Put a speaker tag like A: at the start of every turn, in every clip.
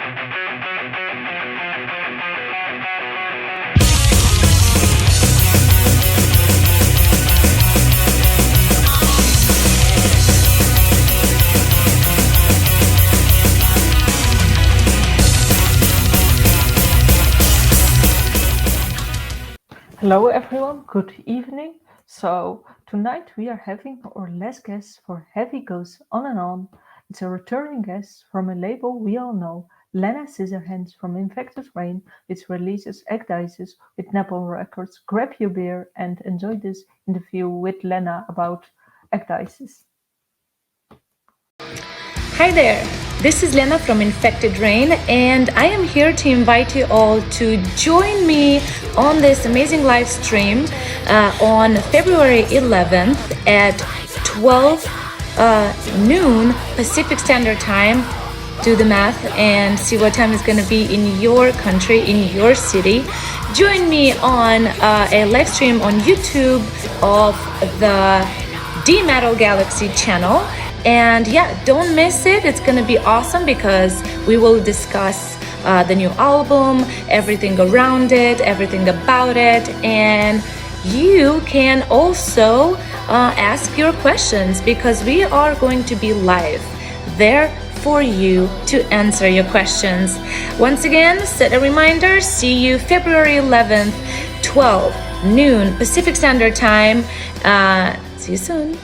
A: Hello everyone, good evening. So tonight we are having our last guest for Heavy Goes On and On. It's a returning guest from a label we all know, Lena Scissorhands from Infected Rain, which releases Ecdysis with Napalm Records. Grab your beer and enjoy this interview with Lena about Ecdysis.
B: Hi there, this is Lena from Infected Rain, and I am here to invite you all to join me on this amazing live stream on February 11th at 12 noon Pacific Standard Time. Do the math and see what time it's going to be in your country, in your city. Join me on a live stream on YouTube of the D-Metal Galaxy channel. And yeah, don't miss it. It's gonna be awesome because we will discuss the new album, everything around it, everything about it, and you can also ask your questions because we are going to be live there for you to answer your questions. Once again, set a reminder, see you February 11th, 12 noon Pacific Standard Time. See you soon.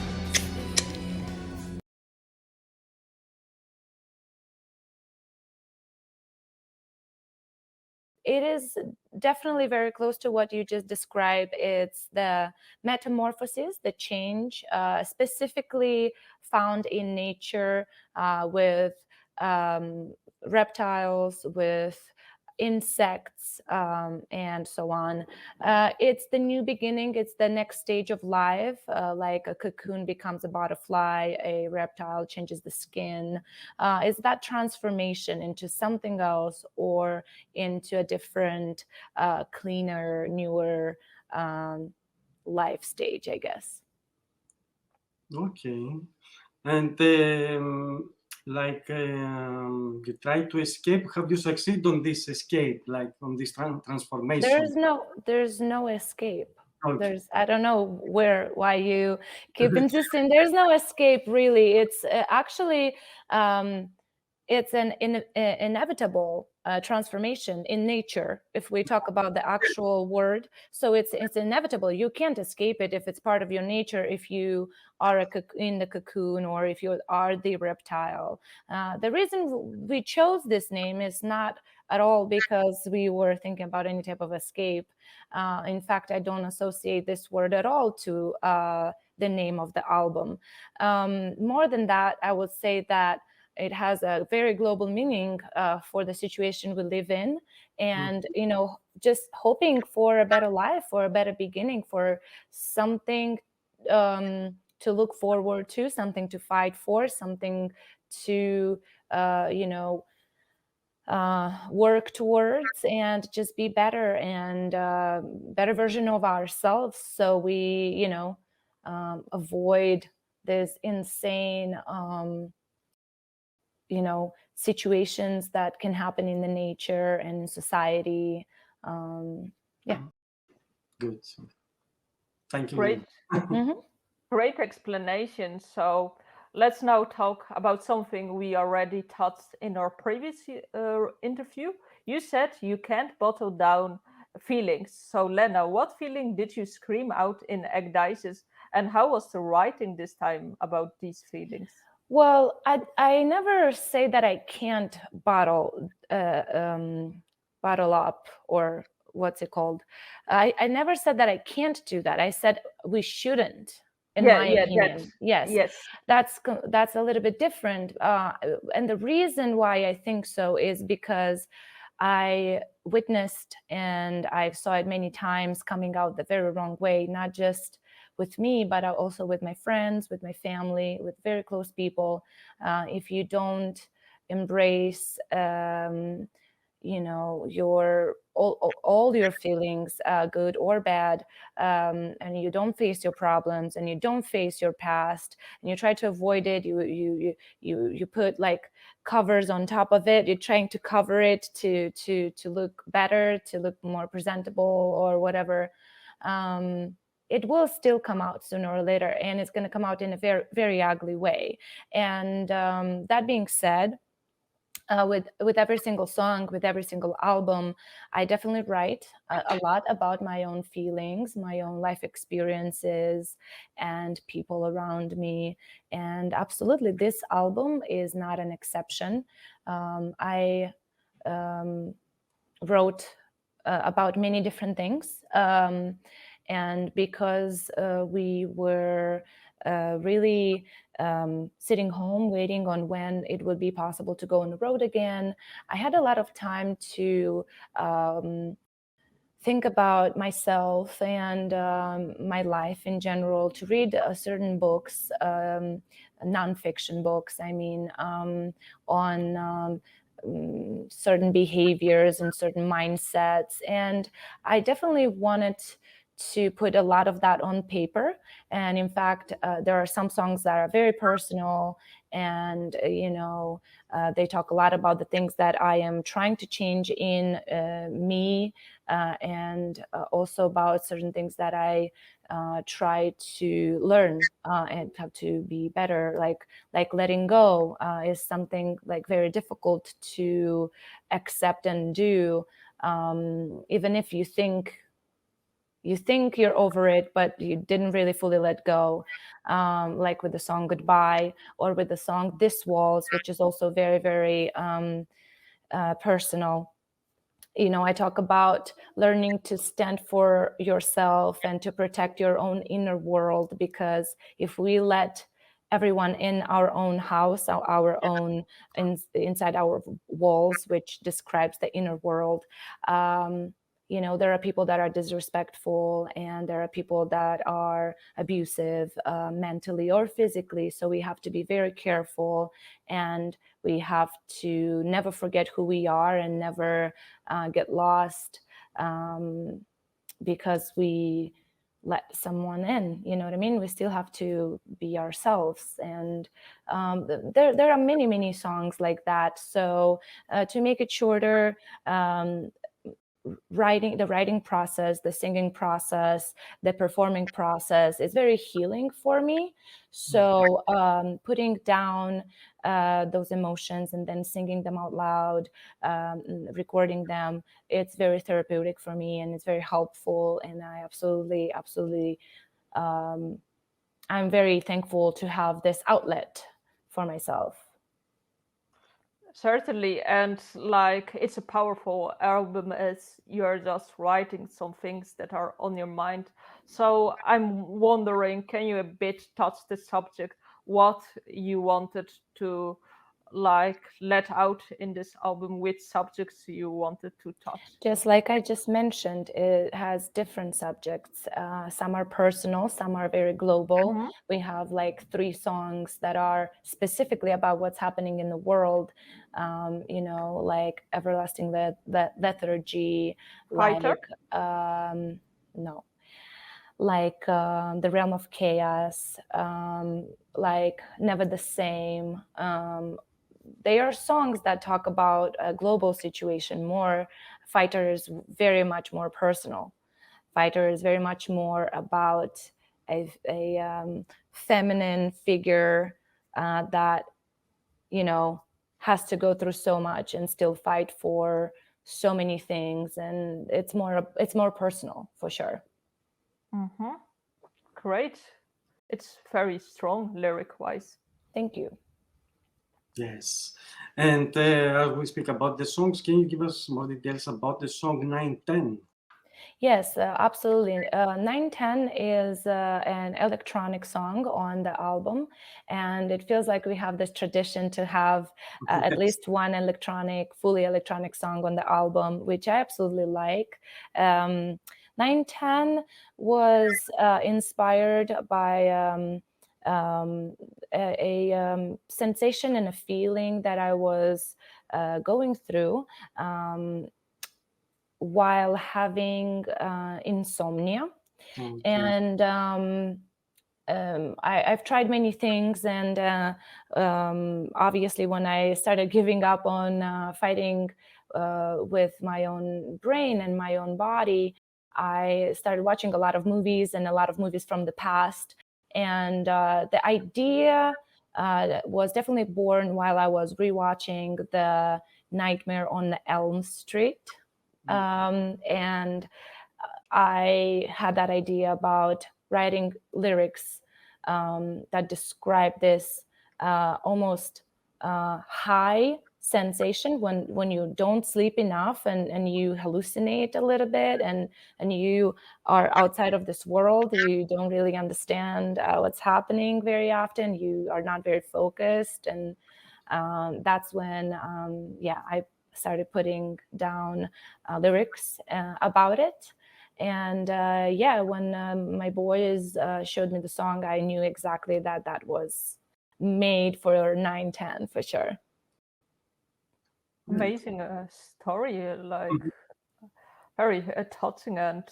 B: It is definitely very close to what you just described. It's the metamorphosis, the change, specifically found in nature with reptiles, with insects, and so on. It's the new beginning. It's the next stage of life. Like a cocoon becomes a butterfly, a reptile changes the skin. It's that transformation into something else or into a different, cleaner, newer life stage, I guess.
C: Okay. And you try to escape. Have you succeed on this escape, like on this transformation?
B: There's no escape.
C: Okay.
B: I don't know why you keep insisting. There's no escape, really. It's actually it's an inevitable transformation in nature. If we talk about the actual word, so it's inevitable. You can't escape it if it's part of your nature. If you are in the cocoon or if you are the reptile. The reason we chose this name is not at all because we were thinking about any type of escape. In fact, I don't associate this word at all to the name of the album. More than that, I would say that it has a very global meaning for the situation we live in, and just hoping for a better life, for a better beginning, for something to look forward to, something to fight for, something to work towards, and just be better and better version of ourselves, so we avoid this insane situations that can happen in the nature and in society. Yeah.
C: Good. Thank you.
A: Great. Great explanation. So let's now talk about something we already touched in our previous interview. You said you can't bottle down feelings. So Lena, what feeling did you scream out in Ecdysis, and how was the writing this time about these feelings?
B: Well, I never say that I can't bottle up, or what's it called? I never said that I can't do that. I said we shouldn't. In my opinion, yes, that's a little bit different. And the reason why I think so is because I witnessed and I saw it many times coming out the very wrong way, not just with me, but also with my friends, with my family, with very close people. If you don't embrace your all your feelings, good or bad, and you don't face your problems, and you don't face your past, and you try to avoid it. You put like covers on top of it. You're trying to cover it to look better, to look more presentable or whatever. It will still come out sooner or later, and it's going to come out in a very, very ugly way. And that being said, with every single song, with every single album, I definitely write a lot about my own feelings, my own life experiences, and people around me. And absolutely, this album is not an exception. I wrote about many different things. And because we were really sitting home waiting on when it would be possible to go on the road again, I had a lot of time to think about myself and my life in general, to read certain books, nonfiction books, I mean, on certain behaviors and certain mindsets. And I definitely wanted to put a lot of that on paper. And in fact, there are some songs that are very personal, and they talk a lot about the things that I am trying to change in me, and also about certain things that I try to learn and have to be better. Like letting go is something like very difficult to accept and do, even if you think you're over it, but you didn't really fully let go, like with the song Goodbye, or with the song This Walls, which is also very, very personal. I talk about learning to stand for yourself and to protect your own inner world, because if we let everyone in our own house, our own inside our walls, which describes the inner world, there are people that are disrespectful, and there are people that are abusive, mentally or physically. So we have to be very careful, and we have to never forget who we are, and never get lost because we let someone in. You know what I mean? We still have to be ourselves. And there are many, many songs like that. So to make it shorter, the writing process, the singing process, the performing process is very healing for me. So putting down those emotions and then singing them out loud, recording them, it's very therapeutic for me, and it's very helpful. And I absolutely, absolutely, I'm very thankful to have this outlet for myself.
A: Certainly, and like it's a powerful album as you're just writing some things that are on your mind. So I'm wondering, can you a bit touch the subject, what you wanted to like let out in this album, which subjects you wanted to touch?
B: Just like I just mentioned, it has different subjects. Some are personal, some are very global.
A: Mhm.
B: We have like 3 songs that are specifically about what's happening in the world, like Everlasting Lethargy,
A: Fighter?
B: like, no, like The Realm of Chaos, like Never the Same. They are songs that talk about a global situation more. Fighter is very much more personal. Fighter is very much more about a feminine figure that has to go through so much and still fight for so many things, and it's more personal for sure.
A: Mm-hmm. Great. It's very strong lyric wise.
B: Thank you.
C: Yes. And as we speak about the songs, can you give us more details about the song 910?
B: Yes, absolutely. 910 is an electronic song on the album, and it feels like we have this tradition to have at
C: Yes.
B: least one fully electronic song on the album, which I absolutely like. 910 was inspired by a sensation and a feeling that I was going through while having insomnia.
C: Okay.
B: And I've tried many things, and obviously when I started giving up on fighting with my own brain and my own body, I started watching a lot of movies, and a lot of movies from the past. And the idea was definitely born while I was rewatching The Nightmare on Elm Street. And I had that idea about writing lyrics that describe this almost high sensation when you don't sleep enough, and you hallucinate a little bit, and you are outside of this world. You don't really understand what's happening very often. You are not very focused, and that's when I started putting down lyrics about it. And when my boys showed me the song, I knew exactly that that was made for 910 for sure.
A: Amazing story, like very touching and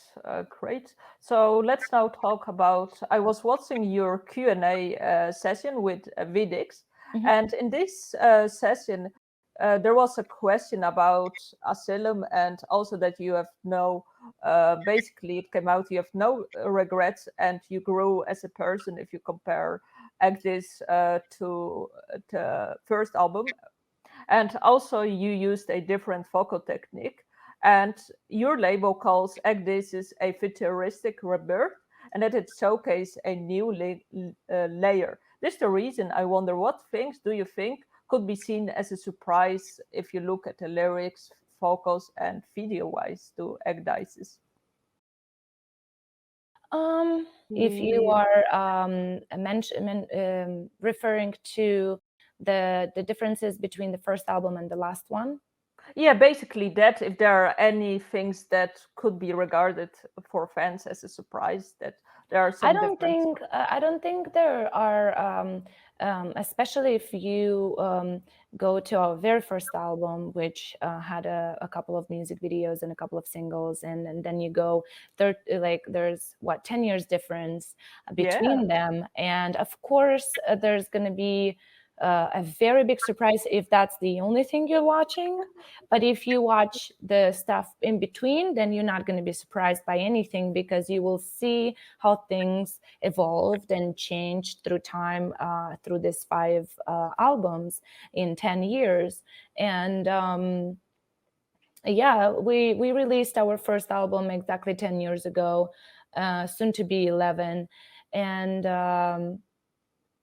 A: great. So let's now talk about. I was watching your Q&A session with Vidix,
B: Mhm.
A: and in this session, there was a question about asylum, and also that you have no. Basically, it came out you have no regrets, and you grew as a person if you compare Ecdysis to the first album, and also you used a different vocal technique. And your label calls Ecdysis a futuristic rebirth, and that it showcases a new layer. This is the reason I wonder, what things do you think could be seen as a surprise if you look at the lyrics, vocals, and video-wise to Ecdysis?
B: If you are referring to the differences between the first album and the last one.
A: Yeah, basically that, if there are any things that could be regarded for fans as a surprise, that there are some differences.
B: I don't think there are, especially if you go to our very first album, which had a couple of music videos and a couple of singles, and then you go there's 10 years difference between them, and of course there's going to be a very big surprise if that's the only thing you're watching. But if you watch the stuff in between, then you're not going to be surprised by anything, because you will see how things evolved and changed through time, through these 5 albums in 10 years. And we released our first album exactly 10 years ago, soon to be 11. And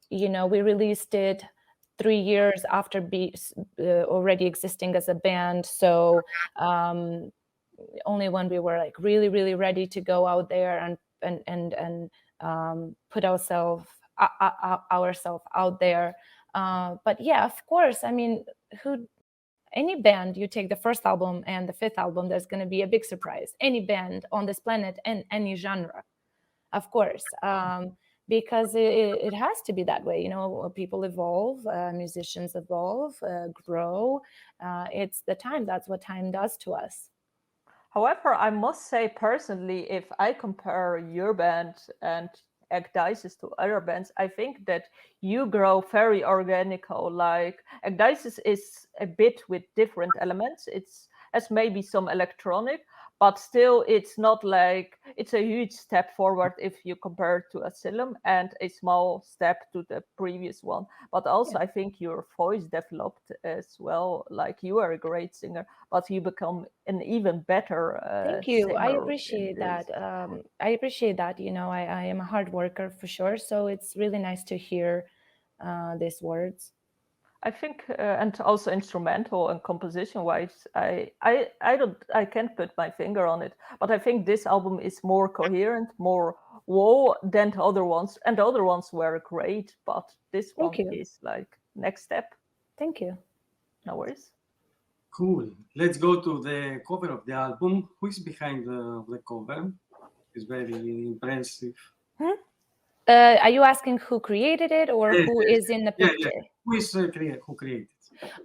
B: we released it 3 years after already existing as a band. So only when we were like really, really ready to go out there and put ourselves out there. But yeah, of course, I mean, any band, you take the first album and the fifth album, there's going to be a big surprise. Any band on this planet and any genre, of course, because it has to be that way. People evolve, musicians evolve, grow. It's the time. That's what time does to us.
A: However, I must say personally, if I compare your band and Ecdysis to other bands, I think that you grow very organical. Like Ecdysis is a bit with different elements. It's as maybe some electronic, but still it's not like it's a huge step forward if you compare it to Asylum, and a small step to the previous one. But also
B: Yeah.
A: I think your voice developed as well. Like you are a great singer, but you become an even better
B: Thank you. I
A: singer in
B: appreciate
A: this.
B: that. I appreciate that. I am a hard worker for sure. So it's really nice to hear these words.
A: I think, and also instrumental and composition wise, I can't put my finger on it, but I think this album is more coherent, more whoa than the other ones, and the other ones were great, but this
B: Thank
A: one
B: you.
A: is like next step.
B: Thank you.
A: No worries.
C: Cool. Let's go to the cover of the album. Who is behind the cover? It's very impressive.
B: Are you asking who created it or
C: Yes,
B: who
C: yes,
B: is in the
C: yeah, yeah.
B: picture?
C: Who is who created?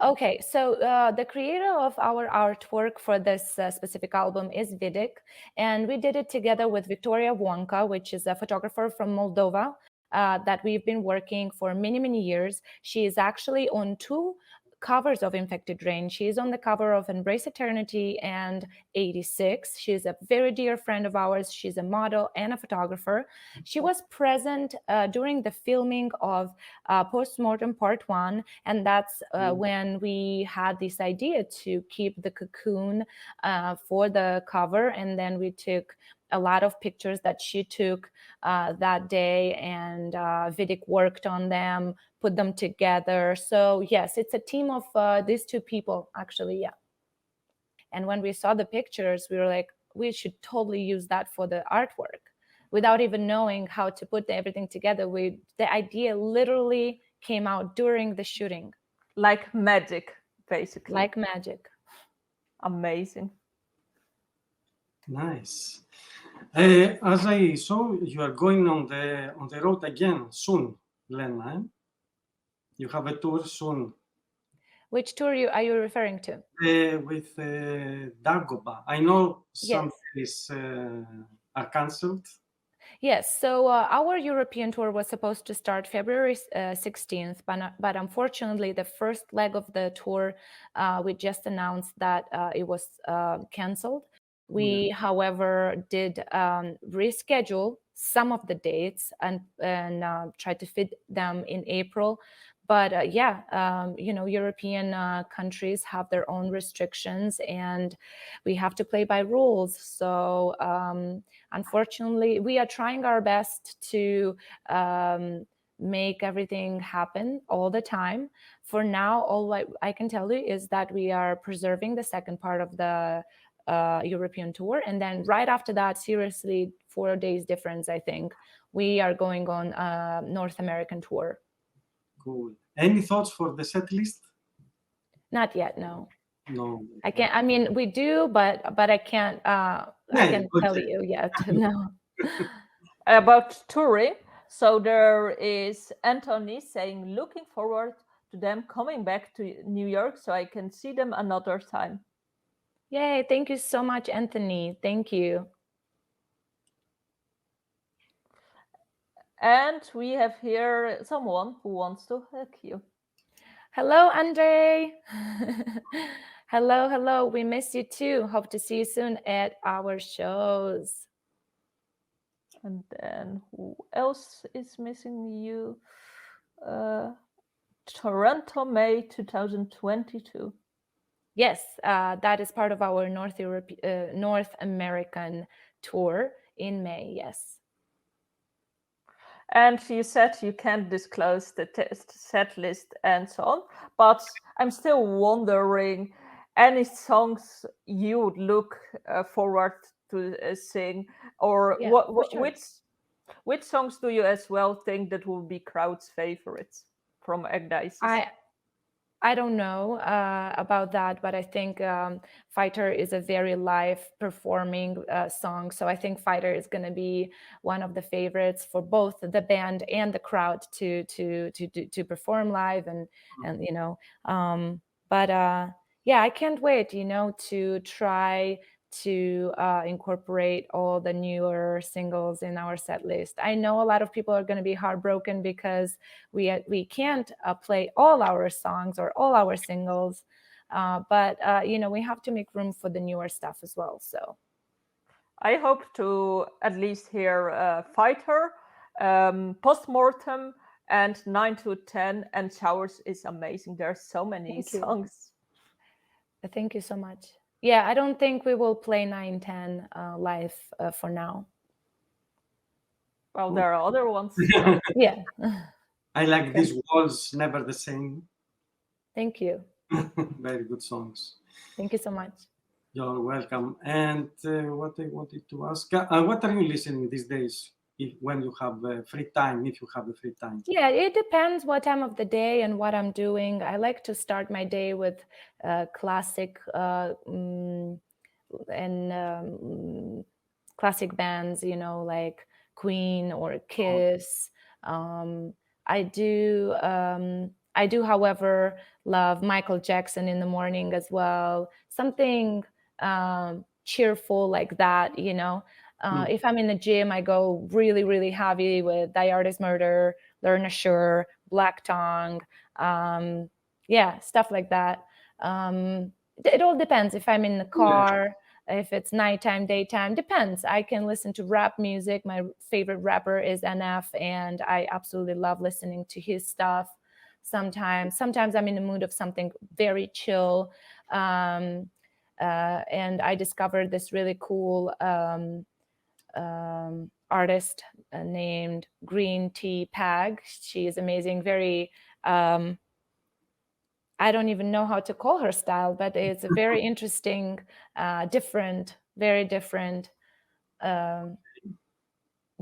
B: Okay, so the creator of our artwork for this specific album is Vidic, and we did it together with Victoria Wonka, which is a photographer from Moldova that we've been working for many, many years. She is actually on two covers of Infected Rain. She's on the cover of Embrace Eternity and 86. She's a very dear friend of ours. She's a model and a photographer. She was present during the filming of Postmortem Part 1, and that's when we had this idea to keep the cocoon for the cover, and then we took a lot of pictures that she took that day, and Vidic worked on them, put them together. So yes, it's a team of these two people, actually, yeah. And when we saw the pictures, we were like, we should totally use that for the artwork. Without even knowing how to put everything together, the idea literally came out during the shooting.
A: Like magic, basically.
B: Like magic.
A: Amazing.
C: Nice. As I saw, you are going on the road again soon, Lena. Eh? You have a tour soon.
B: Which tour are you referring to?
C: With Dagoba. I know some
B: Yes.
C: cities are cancelled.
B: Yes, so our European tour was supposed to start February 16th, but unfortunately, the first leg of the tour, we just announced that it was canceled. We, however, did reschedule some of the dates and try to fit them in April. But European countries have their own restrictions, and we have to play by rules. So unfortunately, we are trying our best to make everything happen all the time. For now, all I can tell you is that we are preserving the second part of the European tour, and then right after that, seriously, 4 days difference, I think, we are going on a North American tour.
C: Cool. Any thoughts for the set list?
B: Not yet, no.
C: No.
B: I can't. I mean, we do, but I can't. I can't tell you yet. No.
A: About touring, so there is Anthony saying, looking forward to them coming back to New York so I can see them another time.
B: Yay! Thank you so much, Anthony. Thank you.
A: And we have here someone who wants to hug you.
B: Hello, Andre. Hello, hello. We miss you too. Hope to see you soon at our shows.
A: And then who else is missing you? Toronto, May 2022.
B: Yes, that is part of our North American tour in May. Yes.
A: And you said you can't disclose the set list and so on, but I'm still wondering any songs you would look forward to sing, or
B: Yeah, for sure.
A: which songs do you as well think that will be crowd's favorites from Ecdysis?
B: I don't know about that, but I think Fighter is a very live performing song. So I think Fighter is going to be one of the favorites for both the band and the crowd to perform live, and yeah, I can't wait, to try to incorporate all the newer singles in our set list. I know a lot of people are going to be heartbroken because we can't play all our songs or all our singles, but we have to make room for the newer stuff as well. So
A: I hope to at least hear Fighter, Postmortem, and 9 to 10, and Showers is amazing. There are so many songs.
B: Thank you so much. Yeah, I don't think we will play 9-10 live for now.
A: Well, there are other ones.
B: So. Yeah.
C: I like These Walls, Never the Same.
B: Thank you.
C: Very good songs.
B: Thank you so much.
C: You're welcome. And what I wanted to ask, what are you listening these days? When you have free time, if you have a free time?
B: Yeah, it depends what time of the day and what I'm doing. I like to start my day with classic classic bands, like Queen or Kiss. I do I do, however, love Michael Jackson in the morning as well. Something cheerful like that, you know. If I'm in the gym, I go really, really heavy with Die Artist Murder, Learn Assure, Black Tongue, yeah, stuff like that. It all depends. If I'm in the
C: Yeah.
B: car, if it's nighttime, daytime, depends. I can listen to rap music. My favorite rapper is NF, and I absolutely love listening to his stuff. Sometimes I'm in the mood of something very chill. And I discovered this really cool artist named Green Tea Pag. She is amazing, very I don't even know how to call her style, but it's a very interesting, different, very different. Um,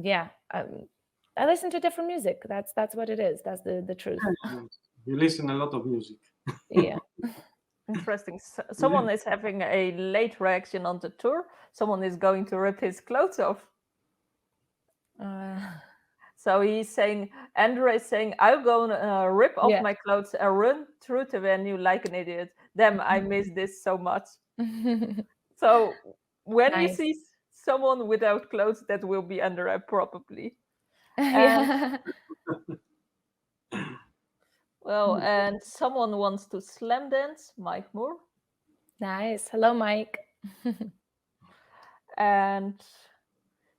B: yeah, I listen to different music. That's what it is. That's the truth.
C: You listen a lot of music.
B: Yeah.
A: Interesting.
C: Yeah.
A: Someone is having a late reaction on the tour. Someone is going to rip his clothes off. So he's saying, Andrew is saying, I'll go and rip off
B: Yeah.
A: my clothes and run through the venue like an idiot. Damn, I miss this so much. So when you
B: Nice.
A: see someone without clothes, that will be Andrew probably. And
B: Yeah.
A: well, and someone wants to slam dance, Mike Moore.
B: Nice. Hello, Mike.
A: And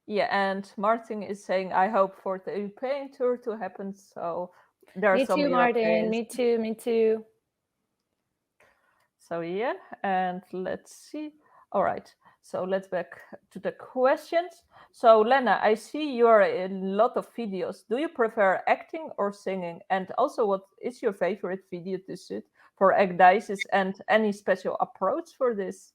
A: yeah, and Martin is saying, I hope for the European tour to happen. So there are
B: Me
A: some
B: too, Martin.
A: Europeans.
B: Me too. Me too.
A: So yeah, and let's see. All right, so let's back to the questions. So Lena, I see you are in a lot of videos. Do you prefer acting or singing? And also, what is your favorite video to shoot for Ecdysis, and any special approach for this?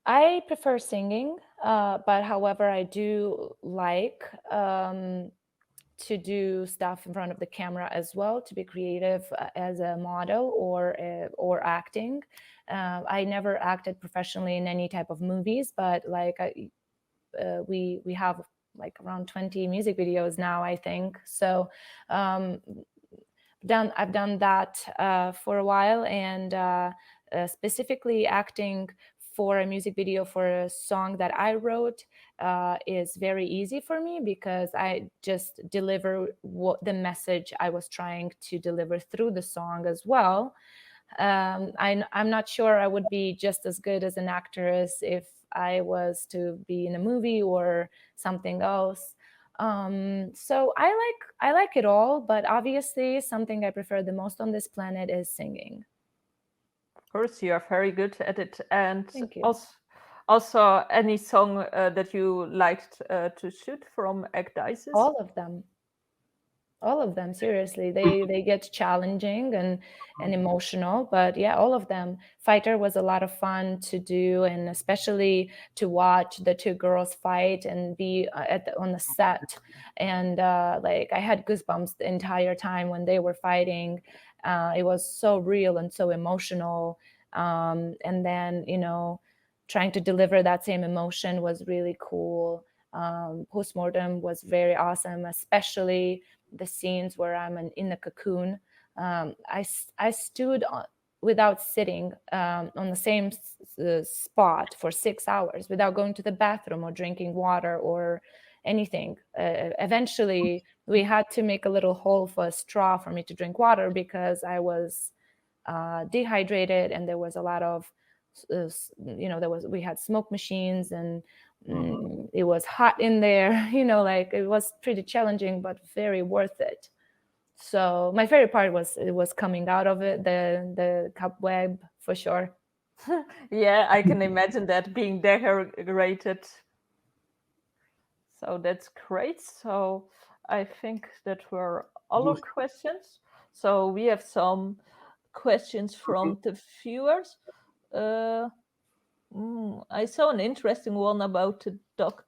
B: I prefer singing, but however, I do like to do stuff in front of the camera as well, to be creative as a model or acting. I never acted professionally in any type of movies, but like we have like around 20 music videos now, I think. So I've done that for a while, and specifically acting for a music video for a song that I wrote is very easy for me, because I just deliver what the message I was trying to deliver through the song as well. I'm not sure I would be just as good as an actress if I was to be in a movie or something else. So I like it all, but obviously something I prefer the most on this planet is singing.
A: Of course, you are very good at it. And
B: Thank you.
A: also any song that you liked to shoot from Ecdysis?
B: All of them. All of them, seriously. They get challenging and emotional, but yeah, all of them. Fighter was a lot of fun to do, and especially to watch the two girls fight and be on the set. And like I had goosebumps the entire time when they were fighting. It was so real and so emotional. And then, you know, trying to deliver that same emotion was really cool. Postmortem was very awesome, especially the scenes where I'm in the cocoon. I stood without sitting on the same spot for 6 hours without going to the bathroom or drinking water or anything. Eventually, we had to make a little hole for a straw for me to drink water, because I was dehydrated, and there was a lot of we had smoke machines, and it was hot in there. Like it was pretty challenging, but very worth it. So my favorite part was it was coming out of it, the cobweb, for sure.
A: Yeah, I can imagine that, being decorated. So that's great. So I think that were all our questions. So we have some questions from the viewers. Uh, I saw an interesting one about the dog.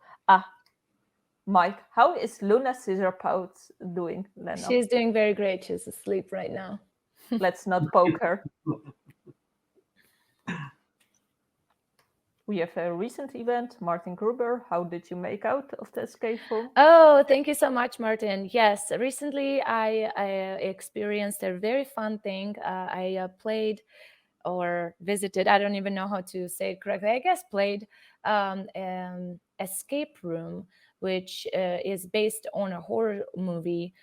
A: Mike, how is Luna Scissorpaws doing, Lena?
B: She's doing very great. She's asleep right now.
A: Let's not poke her. We have a recent event, Martin Gruber. How did you make out of the escape room?
B: Oh, thank you so much, Martin. Yes, recently I experienced a very fun thing. I played or visited, I don't even know how to say it correctly, I guess played escape room, which is based on a horror movie.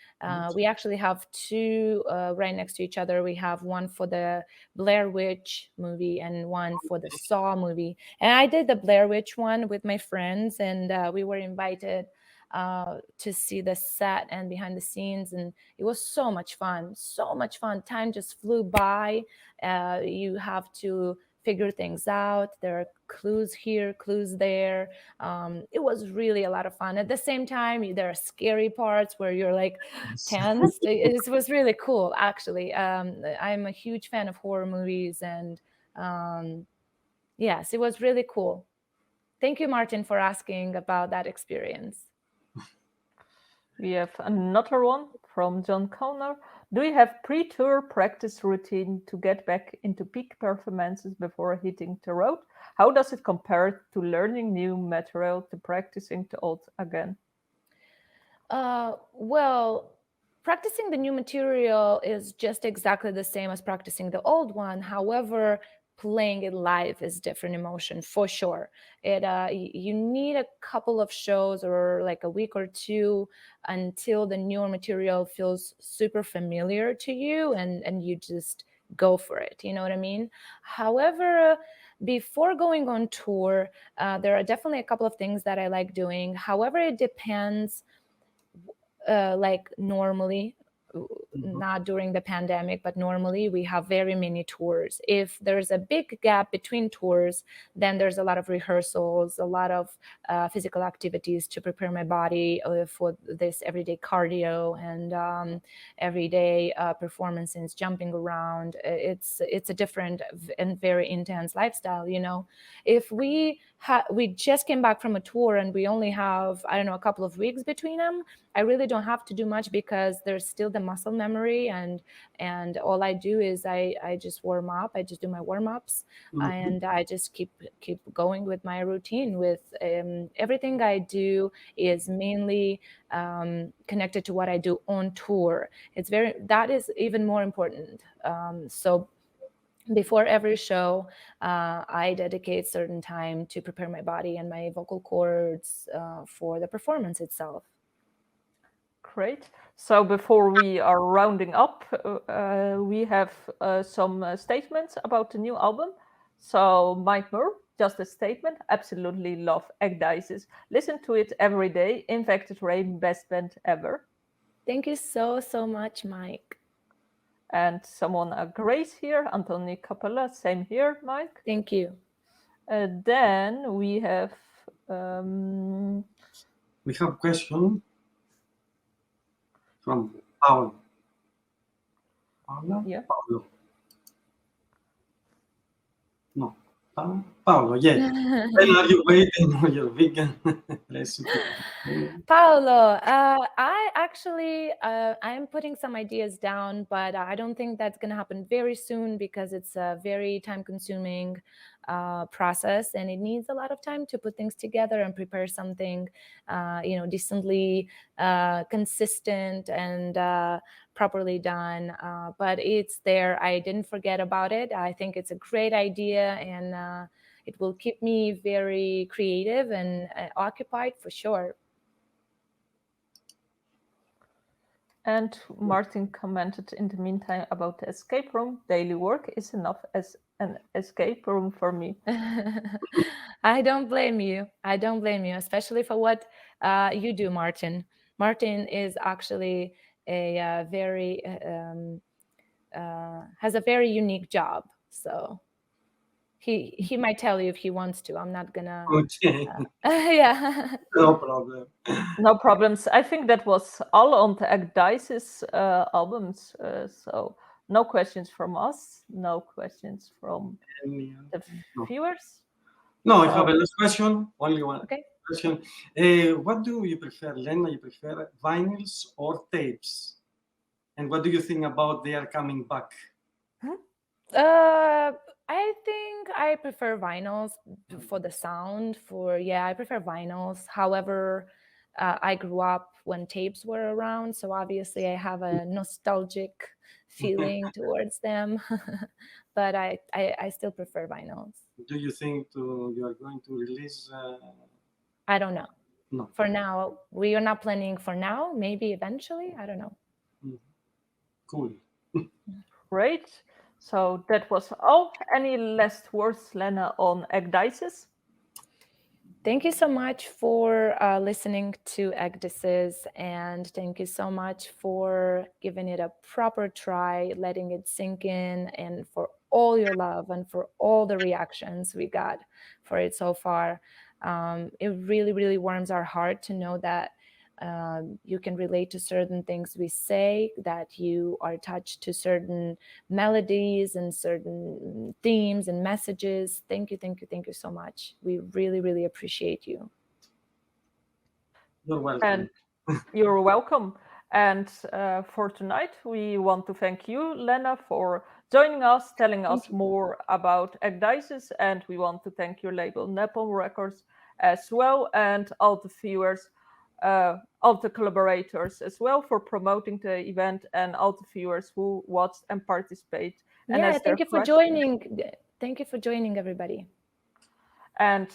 B: We actually have two right next to each other. We have one for the Blair Witch movie and one for the Saw movie. And I did the Blair Witch one with my friends, and we were invited to see the set and behind the scenes, and it was so much fun. So much fun. Time just flew by. You have to figure things out. There are clues here, clues there. It was really a lot of fun. At the same time, there are scary parts where you're like tense. It was really cool, actually. I'm a huge fan of horror movies, and yes, it was really cool. Thank you, Martin, for asking about that experience.
A: We have another one from John Connor. Do you have pre-tour practice routine to get back into peak performances before hitting the road? How does it compare to learning new material to practicing the old again?
B: Well, practicing the new material is just exactly the same as practicing the old one. However, playing it live is different emotion for sure. You need a couple of shows or like a week or two until the newer material feels super familiar to you, and you just go for it. You know what I mean? However, before going on tour, there are definitely a couple of things that I like doing. However, it depends. Like normally, not during the pandemic, but normally we have very many tours. If there's a big gap between tours, then there's a lot of rehearsals, a lot of physical activities to prepare my body for this everyday cardio and everyday performances, jumping around. It's a different and very intense lifestyle. If we just came back from a tour and we only have, I don't know, a couple of weeks between them, I really don't have to do much because there's still the muscle memory, and all I do is I just warm up. I just do my warm-ups, and I just keep going with my routine. With everything I do is mainly connected to what I do on tour. That is even more important. So before every show, I dedicate certain time to prepare my body and my vocal cords for the performance itself.
A: Great. So before we are rounding up, we have some statements about the new album. So Mike Moore, just a statement. Absolutely love Ecdysis. Listen to it every day. Infected Rain, best band ever.
B: Thank you so much, Mike.
A: And someone agrees here. Anthony Capella, same here, Mike.
B: Thank you.
A: Then we have
C: a question from Paolo. Paolo?
A: Yeah.
C: Paolo. No. Paolo, yeah. When are you waiting on your vegan recipe?
B: Paolo, I actually I'm putting some ideas down, but I don't think that's going to happen very soon because it's a very time-consuming process, and it needs a lot of time to put things together and prepare something, decently consistent and properly done. But it's there. I didn't forget about it. I think it's a great idea, and it will keep me very creative and occupied for sure.
A: And Martin commented in the meantime about the escape room. Daily work is enough as an escape room for me.
B: I don't blame you. I don't blame you, especially for what you do, Martin. Martin is actually a very has a very unique job. So he might tell you if he wants to. I'm not gonna.
C: Okay.
B: Yeah.
C: No problem.
A: No problems. I think that was all on the Ecdysis albums. So no questions from us. No questions from the viewers.
C: No, I have a last question. Only one
B: Okay.
C: question. What do you prefer, Lena? You prefer vinyls or tapes? And what do you think about their coming back?
B: I think I prefer vinyls for the sound. I prefer vinyls. However, I grew up when tapes were around, so obviously I have a nostalgic feeling towards them. But I still prefer vinyls.
C: Do you think you are going to release?
B: I don't know.
C: No.
B: For now, we are not planning for now. Maybe eventually. I don't know.
C: Cool.
A: Great. So that was all. Any last words, Lena, on Ecdysis?
B: Thank you so much for listening to Ecdysis, and thank you so much for giving it a proper try, letting it sink in, and for all your love and for all the reactions we got for it so far. It really, really warms our heart to know that you can relate to certain things we say, that you are touched to certain melodies and certain themes and messages. Thank you, thank you, thank you so much. We really, really appreciate you.
C: You're welcome.
A: And you're welcome. And for tonight, we want to thank you, Lena, for joining us, telling us more about Ecdysis, and we want to thank your label, Napalm Records, as well, and all the viewers, all the collaborators as well, for promoting the event, and all the viewers who watched and participate. And
B: Yeah,
A: as their
B: thank you for joining. Thank you for joining, everybody.
A: And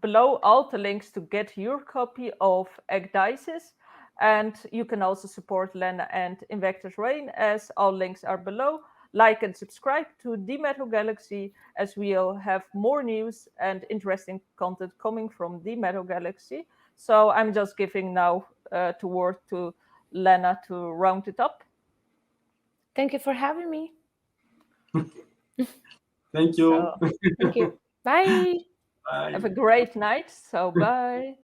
A: below all the links to get your copy of Ecdysis. And you can also support Lena and Invector's Reign, as all links are below. Like and subscribe to The Metal Galaxy, as we'll have more news and interesting content coming from The Metal Galaxy. So I'm just giving now the word to Lena to round it up.
B: Thank you for having me.
C: Thank you.
B: Thank you. Bye.
C: Bye.
A: Have a great night. So bye.